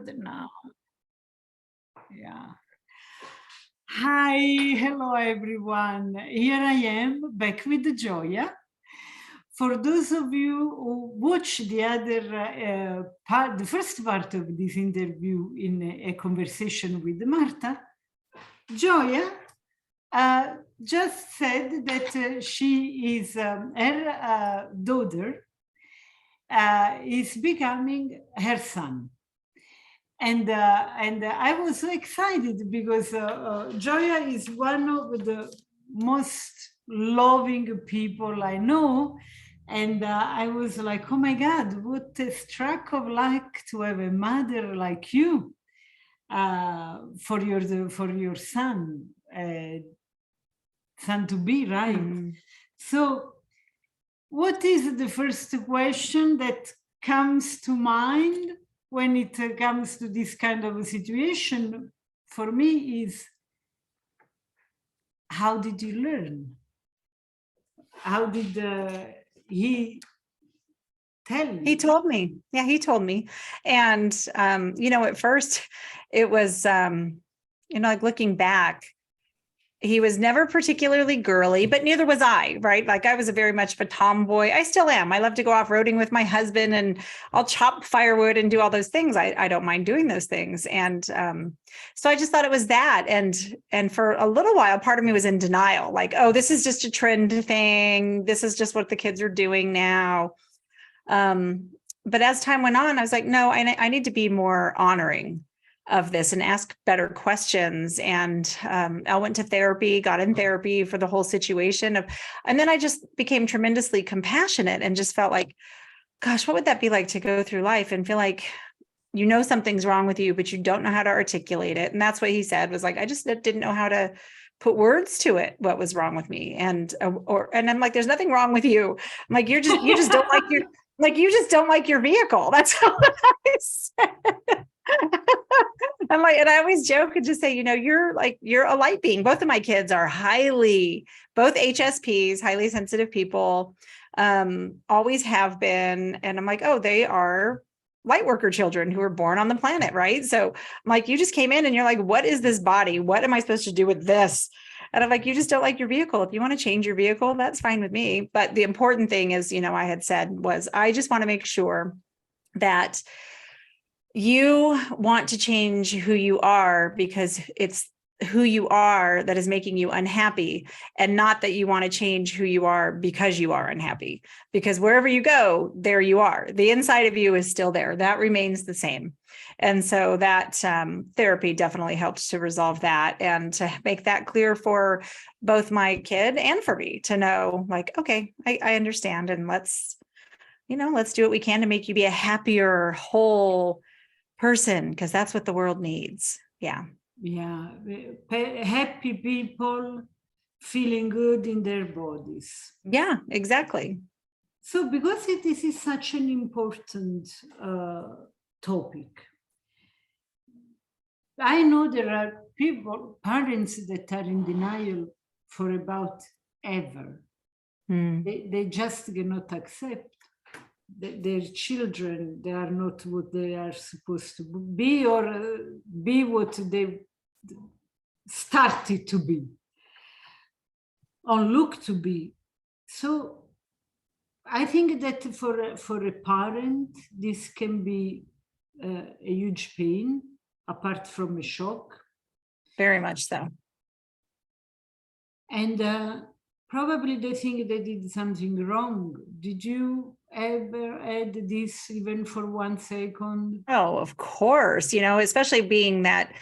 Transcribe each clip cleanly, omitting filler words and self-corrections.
Record now. Yeah. Hi, hello everyone. Here I am back with Joya. For those of you who watched the other part, the first part of this interview in a conversation with Marta, Joya just said that she is her daughter is becoming her son. And I was so excited because Joya is one of the most loving people I know. And I was like, oh my God, what a stroke of luck to have a mother like you for your son to be, right? Mm-hmm. So what is the first question that comes to mind when it comes to this kind of a situation for me is, how did you learn? How did he tell you? He told me. Yeah, he told me. And, at first it was, like looking back, he was never particularly girly, but neither was I, right? Like I was very much of a tomboy. I still am. I love to go off-roading with my husband and I'll chop firewood and do all those things. I don't mind doing those things. And so I just thought it was that. And for a little while, part of me was in denial, like, oh, this is just a trend thing. This is just what the kids are doing now. But as time went on, I was like, no, I need to be more honoring of this and ask better questions. And I went to therapy, got in therapy for the whole situation and then I just became tremendously compassionate and just felt like, gosh, what would that be like to go through life and feel like, something's wrong with you, but you don't know how to articulate it. And that's what he said was like, I just didn't know how to put words to it, what was wrong with me. And I'm like, there's nothing wrong with you. I'm like, you just don't like your, like, you just don't like your vehicle. That's how I said. I'm like, and I always joke and just say, you're a light being. Both of my kids are both HSPs, highly sensitive people, always have been. And I'm like, oh, they are light worker children who were born on the planet, right? So I'm like, you just came in and you're like, what is this body? What am I supposed to do with this? And I'm like, you just don't like your vehicle. If you want to change your vehicle, that's fine with me. But the important thing is, I had said was, I just want to make sure that you want to change who you are because it's who you are that is making you unhappy, and not that you want to change who you are because you are unhappy, because wherever you go, there you are. The inside of you is still there. That remains the same. And so that therapy definitely helped to resolve that and to make that clear for both my kid and for me to know, like, okay, I understand. And let's do what we can to make you be a happier, whole person, because that's what the world needs. Yeah. Happy people feeling good in their bodies. Yeah, exactly. So because this is such an important topic, I know there are parents that are in denial for about ever. They just cannot accept their children, they are not what they are supposed to be, or be what they started to be or look to be. So I think that for a parent, this can be a huge pain, apart from a shock. Very much so. And probably they think they did something wrong. Did you ever had this even for 1 second? Oh, of course, especially being that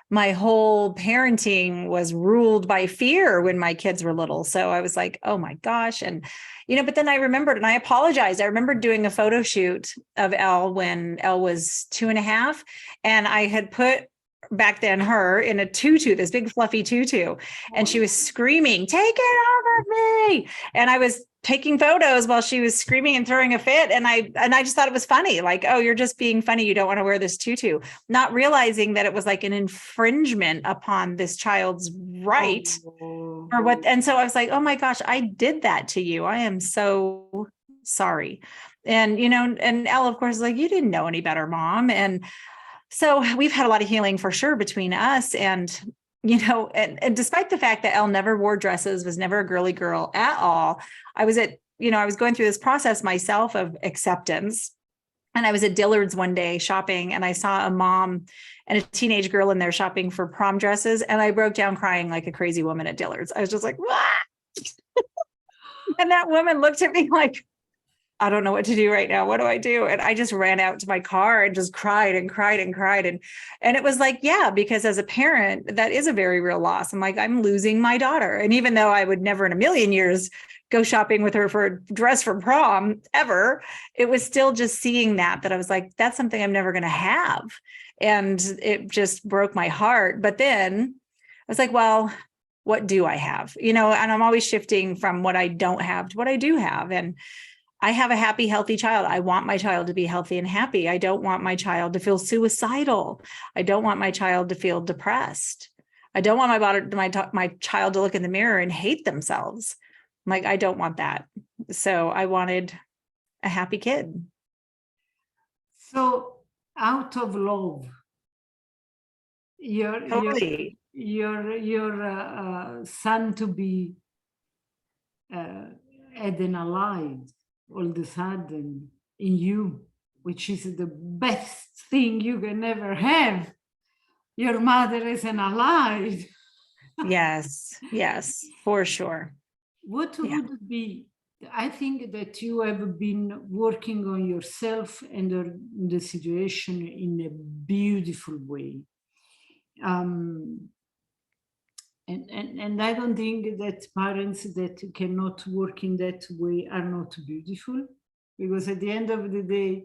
my whole parenting was ruled by fear when my kids were little. So I was like, oh my gosh. And, but then I remembered and I apologized. I remember doing a photo shoot of Elle when Elle was 2.5. And I had put back then her in a tutu, this big fluffy tutu. And she was screaming, take it off of me. And I was taking photos while she was screaming and throwing a fit. And I just thought it was funny. Like, oh, you're just being funny. You don't want to wear this tutu, not realizing that it was like an infringement upon this child's right or what. And so I was like, oh my gosh, I did that to you. I am so sorry. And, and Elle, of course, is like, you didn't know any better, Mom. And So we've had a lot of healing for sure between us. And, and despite the fact that Elle never wore dresses, was never a girly girl at all, I was going through this process myself of acceptance. And I was at Dillard's one day shopping, and I saw a mom and a teenage girl in there shopping for prom dresses. And I broke down crying like a crazy woman at Dillard's. I was just like, "Wah!" And that woman looked at me like, I don't know what to do right now. What do I do? And I just ran out to my car and just cried and cried and cried. And it was like, yeah, because as a parent, that is a very real loss. I'm like, I'm losing my daughter. And even though I would never in a million years go shopping with her for a dress for prom ever, it was still just seeing that I was like, that's something I'm never going to have. And it just broke my heart. But then I was like, well, what do I have? And I'm always shifting from what I don't have to what I do have. And I have a happy, healthy child. I want my child to be healthy and happy. I don't want my child to feel suicidal. I don't want my child to feel depressed. I don't want my child to look in the mirror and hate themselves. I'm like, I don't want that. So I wanted a happy kid. So out of love, Totally. your son to be had an ally all of a sudden in you, which is the best thing you can ever have. Your mother is an ally. Yes, for sure. What would it be? I think that you have been working on yourself and on the situation in a beautiful way. And I don't think that parents that cannot work in that way are not beautiful, because at the end of the day,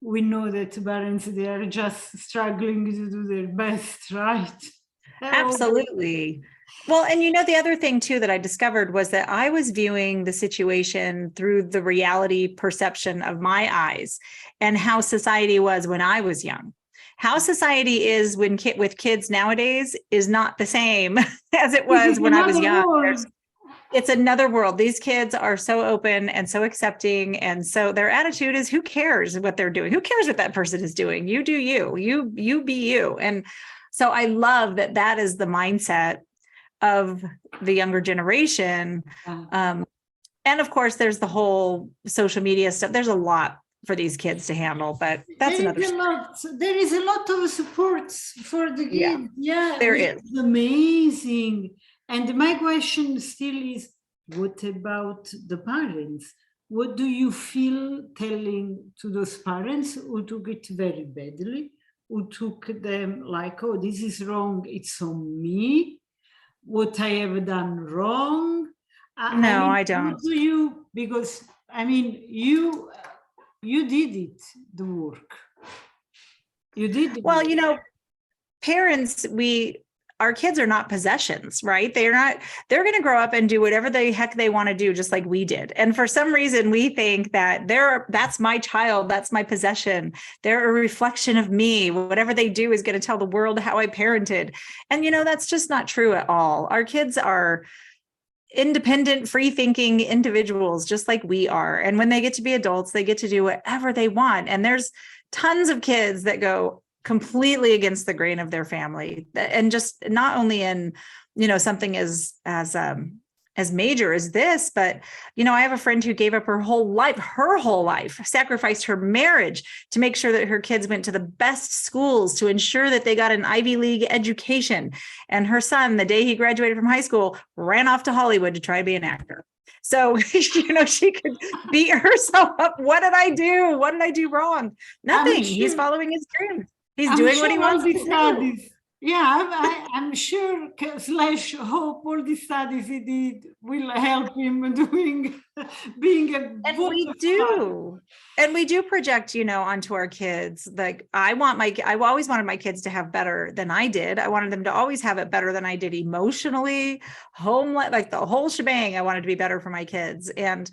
we know that parents, they are just struggling to do their best, right? Absolutely. Well, and the other thing too that I discovered was that I was viewing the situation through the reality perception of my eyes and how society was when I was young. How society is with kids nowadays is not the same as it was when I was young. It's another world. These kids are so open and so accepting. And so their attitude is, who cares what they're doing? Who cares what that person is doing? You do you be you. And so I love that is the mindset of the younger generation. And of course, there's the whole social media stuff. There's a lot for these kids to handle, but that's another story. There is a lot of support for the kids. Yeah, there is. It's amazing. And my question still is, what about the parents? What do you feel telling to those parents who took it very badly, who took them like, oh, this is wrong, it's on me, what I have done wrong? I don't. What do you, because you did it, the work. You did. Well, parents, our kids are not possessions, right? They're going to grow up and do whatever the heck they want to do, just like we did. And for some reason, we think that that's my child, that's my possession. They're a reflection of me. Whatever they do is going to tell the world how I parented. And, that's just not true at all. Our kids are independent, free-thinking individuals, just like we are. And when they get to be adults, they get to do whatever they want. And there's tons of kids that go completely against the grain of their family, and just not only in something as major as this, but I have a friend who gave up her whole life, sacrificed her marriage to make sure that her kids went to the best schools, to ensure that they got an Ivy League education. And her son, the day he graduated from high school, ran off to Hollywood to try to be an actor. So, she could beat herself up. What did I do? What did I do wrong? Nothing. He's following his dreams. He's doing what he wants to do. Yeah, I'm sure / hope all the studies he did will help him being a. And we do project, onto our kids. Like I always wanted my kids to have better than I did. I wanted them to always have it better than I did emotionally, like the whole shebang. I wanted to be better for my kids. And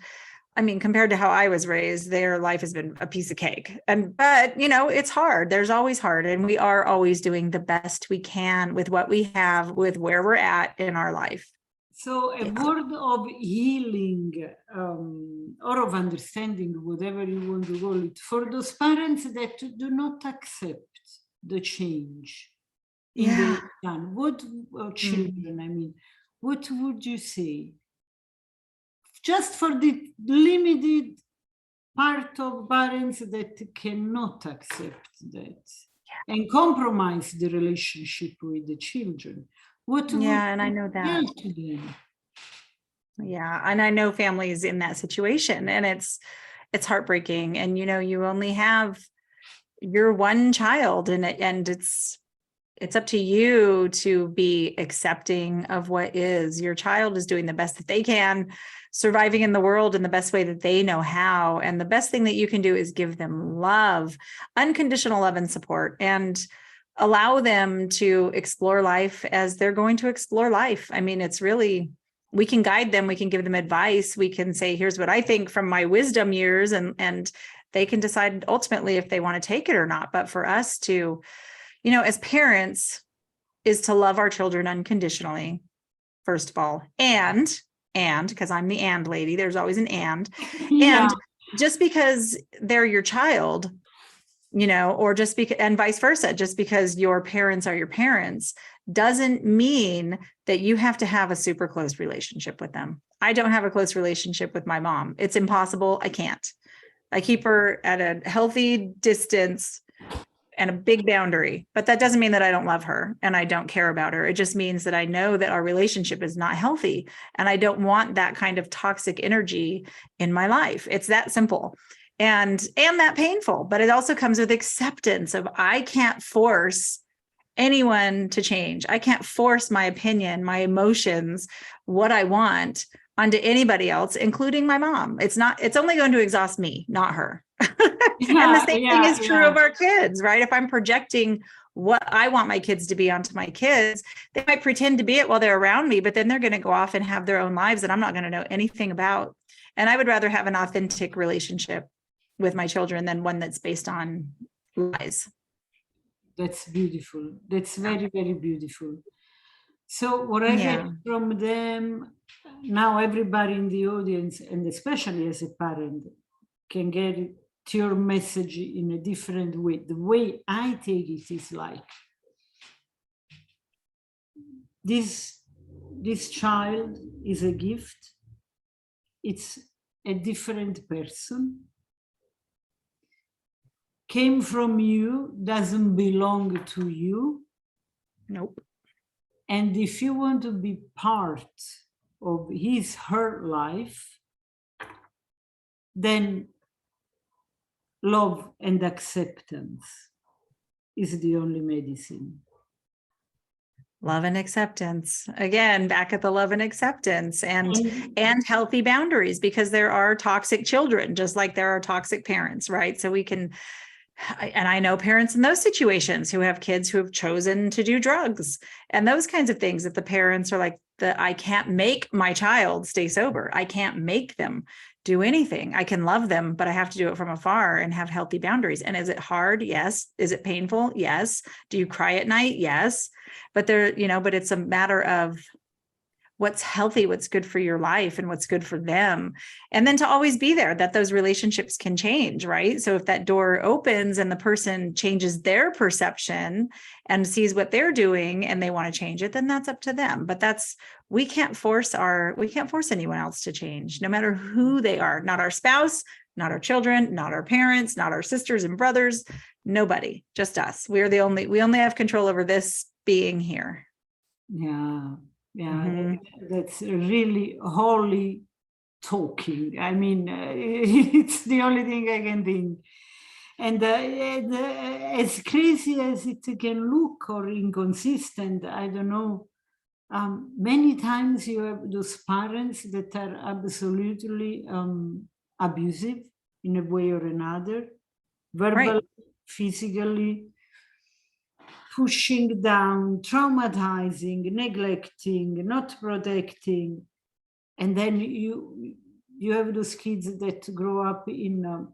compared to how I was raised, their life has been a piece of cake. But it's hard. There's always hard. And we are always doing the best we can with what we have, with where we're at in our life. So a word of healing or of understanding, whatever you want to call it, for those parents that do not accept the change in Yeah. the son? What children? I mean, what would you say? Just for the limited part of parents that cannot accept that and compromise the relationship with the children. What would Yeah, and I you know tell that. to them? Yeah, and I know families in that situation, and it's heartbreaking. And you only have your one child, and it's up to you to be accepting of what is. Your child is doing the best that they can, surviving in the world in the best way that they know how. And the best thing that you can do is give them love, unconditional love and support, and allow them to explore life as they're going to explore life. I mean, it's really, we can guide them, we can give them advice, we can say, here's what I think from my wisdom years, and they can decide ultimately if they want to take it or not. But for us to, as parents, is to love our children unconditionally, first of all. And because I'm the and lady, there's always an and. Yeah, And just because they're your child, or just because, and vice versa, just because your parents are your parents doesn't mean that you have to have a super close relationship with them. I don't have a close relationship with my mom. It's impossible. I can't. I keep her at a healthy distance and a big boundary, but that doesn't mean that I don't love her and I don't care about her. It just means that I know that our relationship is not healthy, and I don't want that kind of toxic energy in my life. It's that simple and that painful, but it also comes with acceptance of, I can't force anyone to change. I can't force my opinion, my emotions, what I want onto anybody else, including my mom. It's only going to exhaust me, not her. And the same thing is true of our kids, right? If I'm projecting what I want my kids to be onto my kids, they might pretend to be it while they're around me, but then they're going to go off and have their own lives that I'm not going to know anything about. And I would rather have an authentic relationship with my children than one that's based on lies. that's beautiful. That's very, very beautiful. So what I get Yeah. from them now, everybody in the audience, and especially as a parent, can get your message in a different way. The way I take it is like this child is a gift. It's a different person. Came from you, doesn't belong to you. Nope. And if you want to be part of his, her life, then love and acceptance is the only medicine. Love and acceptance. Again, back at the love and acceptance and healthy boundaries, because there are toxic children, just like there are toxic parents, right? So we can, and I know parents in those situations who have kids who have chosen to do drugs and those kinds of things, that the parents are like, I can't make my child stay sober. I can't make them do anything. I can love them, but I have to do it from afar and have healthy boundaries. And is it hard? Yes. Is it painful? Yes. Do you cry at night? Yes. But but it's a matter of what's healthy, what's good for your life, and what's good for them. And then to always be there, that those relationships can change, right? So if that door opens and the person changes their perception and sees what they're doing and they want to change it, then that's up to them. But we can't force anyone else to change, no matter who they are. Not our spouse, not our children, not our parents, not our sisters and brothers, nobody, just us. We only have control over this being here. Yeah. That's really holy talking. I mean, it's the only thing I can think. And as crazy as it can look or inconsistent, I don't know. Many times you have those parents that are absolutely abusive in a way or another, verbally, Right. physically, pushing down, traumatizing, neglecting, not protecting. And then you have those kids that grow up in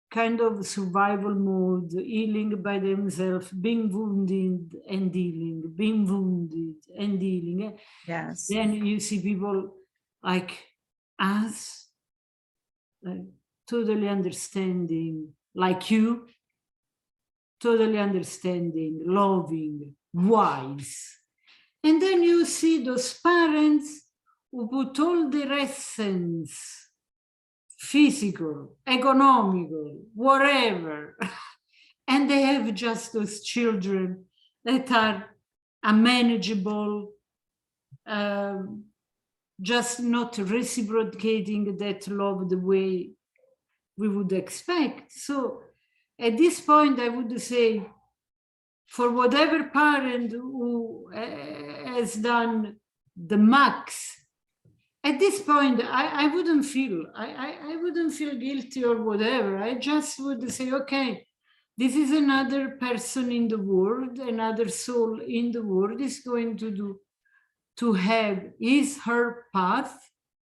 kind of survival mode, healing by themselves, being wounded and healing, being wounded and healing. Yes. Then you see people like us, like totally understanding, like you, totally understanding, loving, wise. And then you see those parents who put all their essence, physical, economical, whatever, and they have just those children that are unmanageable, just not reciprocating that love the way we would expect. So at this point, I would say, for whatever parent who has done the max, at this point, I wouldn't feel guilty or whatever. I just would say, okay, this is another person in the world, another soul in the world is going to have her path.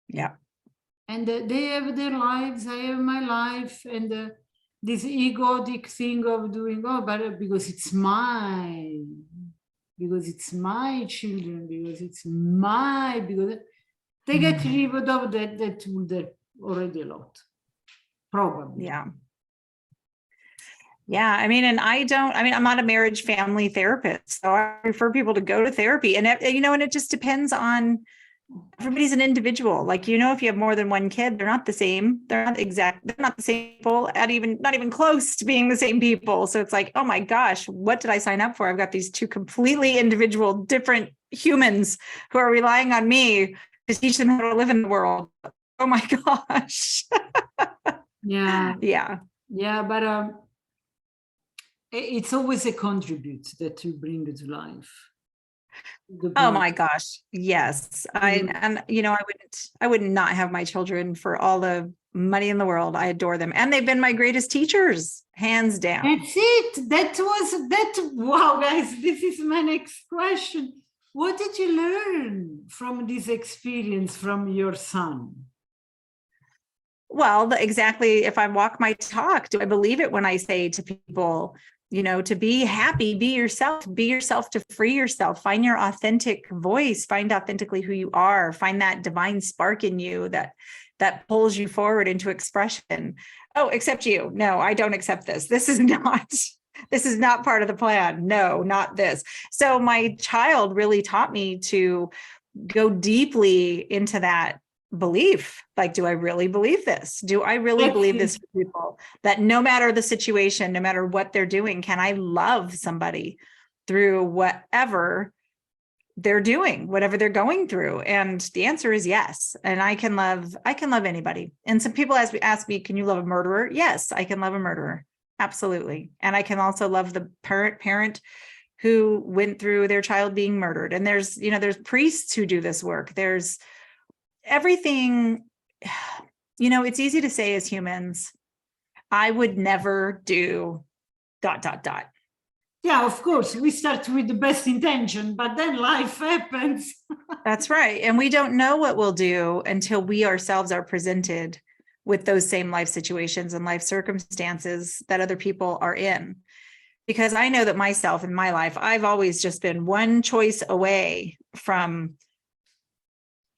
Yeah. And they have their lives, I have my life, and this egotic thing of doing, oh, but because it's mine, because it's my children, because it's because they get rid of that would already a lot, probably. Yeah. Yeah. I mean, I'm not a marriage family therapist, so I refer people to go to therapy, and and it just depends on, everybody's an individual. Like, if you have more than one kid, they're not the same. They're not the same people, not even close to being the same people. So it's like, oh my gosh, what did I sign up for? I've got these two completely individual, different humans who are relying on me to teach them how to live in the world. Oh my gosh. Yeah. Yeah. But it's always a contribute that you bring to life. Oh my gosh. Yes. I would not have my children for all the money in the world. I adore them. And they've been my greatest teachers, hands down. That's it. Wow, guys, this is my next question. What did you learn from this experience from your son? Well, exactly. If I walk my talk, do I believe it when I say to people, to be happy, be yourself to free yourself, find your authentic voice, find authentically who you are, find that divine spark in you that pulls you forward into expression. Oh, except you. No, I don't accept this. This is not part of the plan. No, not this. So my child really taught me to go deeply into that belief. Like, do I really believe this? Do I really believe this for people? That no matter the situation, no matter what they're doing, can I love somebody through whatever they're doing, whatever they're going through? And the answer is yes. And I can love anybody. And some people ask me, can you love a murderer? Yes, I can love a murderer. Absolutely. And I can also love the parent who went through their child being murdered. And there's priests who do this work. There's everything. It's easy to say as humans, I would never do ... Yeah, of course, we start with the best intention, but then life happens. That's right. And we don't know what we'll do until we ourselves are presented with those same life situations and life circumstances that other people are in. Because I know that myself in my life, I've always just been one choice away from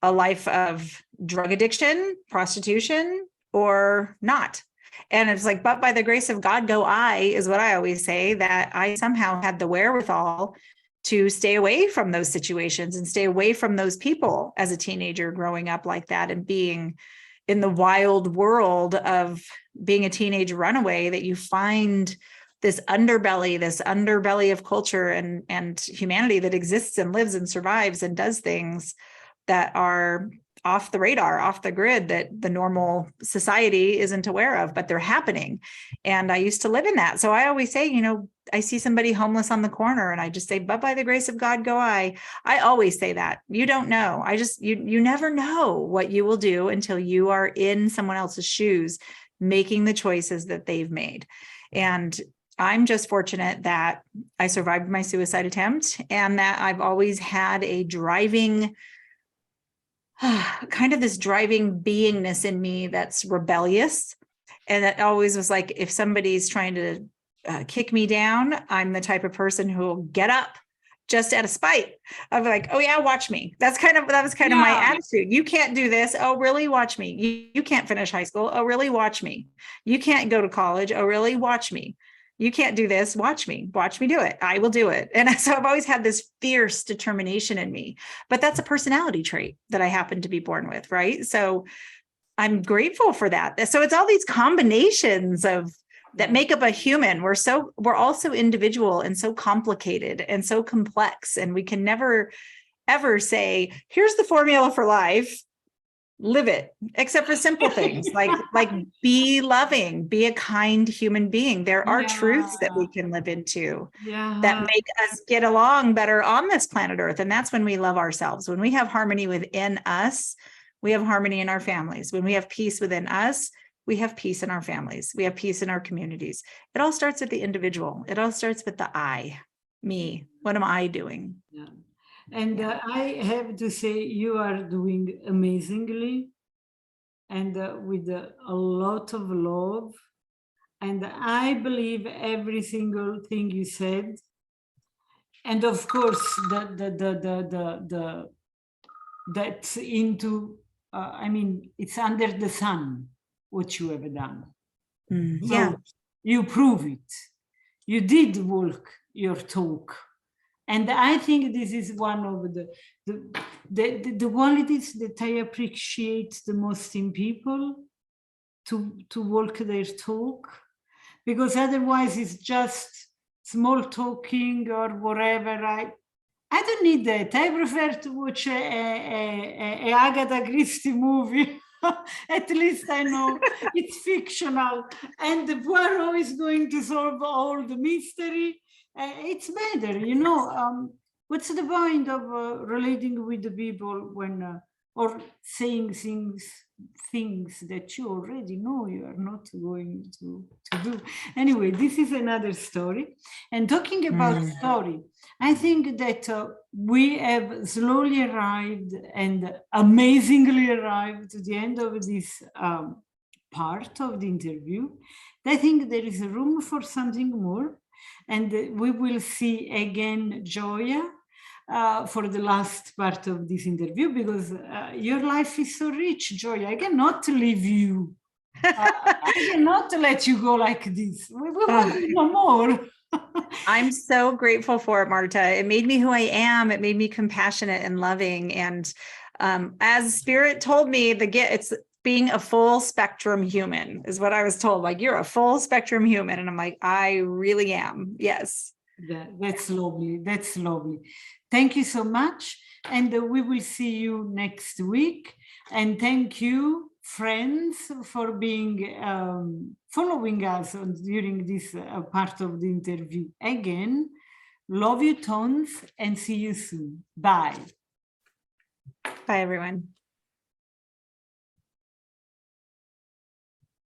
a life of drug addiction, prostitution, or not. And it's like, but by the grace of God, go I, is what I always say, that I somehow had the wherewithal to stay away from those situations and stay away from those people as a teenager growing up like that and being in the wild world of being a teenage runaway, that you find this underbelly of culture and humanity that exists and lives and survives and does things that are off the radar, off the grid, that the normal society isn't aware of, but they're happening. And I used to live in that. So I always say, I see somebody homeless on the corner and I just say, but by the grace of God, go I. I always say that. You don't know. You never know what you will do until you are in someone else's shoes, making the choices that they've made. And I'm just fortunate that I survived my suicide attempt and that I've always had a driving this driving beingness in me that's rebellious. And that always was like, if somebody's trying to kick me down, I'm the type of person who will get up just out of spite. I'll be like, oh yeah, watch me. That was kind of my attitude. You can't do this. Oh, really? Watch me. You can't finish high school. Oh, really? Watch me. You can't go to college. Oh, really? Watch me. You can't do this. Watch me do it. I will do it. And so I've always had this fierce determination in me, but that's a personality trait that I happen to be born with. Right. So I'm grateful for that. So it's all these combinations of that make up a human. We're also individual and so complicated and so complex. And we can never, ever say, here's the formula for life. Live it, except for simple things like be loving, be a kind human being. There are truths that we can live into that make us get along better on this planet Earth. And that's when we love ourselves. When we have harmony within us, we have harmony in our families. When we have peace within us, we have peace in our families. We have peace in our communities. It all starts with the individual. It all starts with the I, me. What am I doing? Yeah. And I have to say, you are doing amazingly, and with a lot of love. And I believe every single thing you said. And of course, that's into, I mean, it's under the sun what you have done. So you prove it. You did walk your talk. And I think this is one of the qualities that I appreciate the most in people, to walk their talk, because otherwise it's just small talking or whatever. I don't need that. I prefer to watch a Agatha Christie movie. At least I know it's fictional, and the Poirot is going to solve all the mystery. It's better, you know. What's the point of relating with the people when or saying things that you already know you are not going to do? Anyway, this is another story. And talking about story, I think that we have slowly arrived and amazingly arrived to the end of this part of the interview. I think there is room for something more. And we will see again Joya for the last part of this interview, because your life is so rich, Joya. I cannot leave you. I cannot let you go like this. We want to know more. I'm so grateful for it, Marta. It made me who I am. It made me compassionate and loving. And as Spirit told me, it's being a full spectrum human is what I was told. Like, you're a full spectrum human. And I'm like, I really am. Yes. That's lovely. That's lovely. Thank you so much. And we will see you next week. And thank you, friends, for being following us during this part of the interview. Again, love you tons, and see you soon. Bye. Bye, everyone.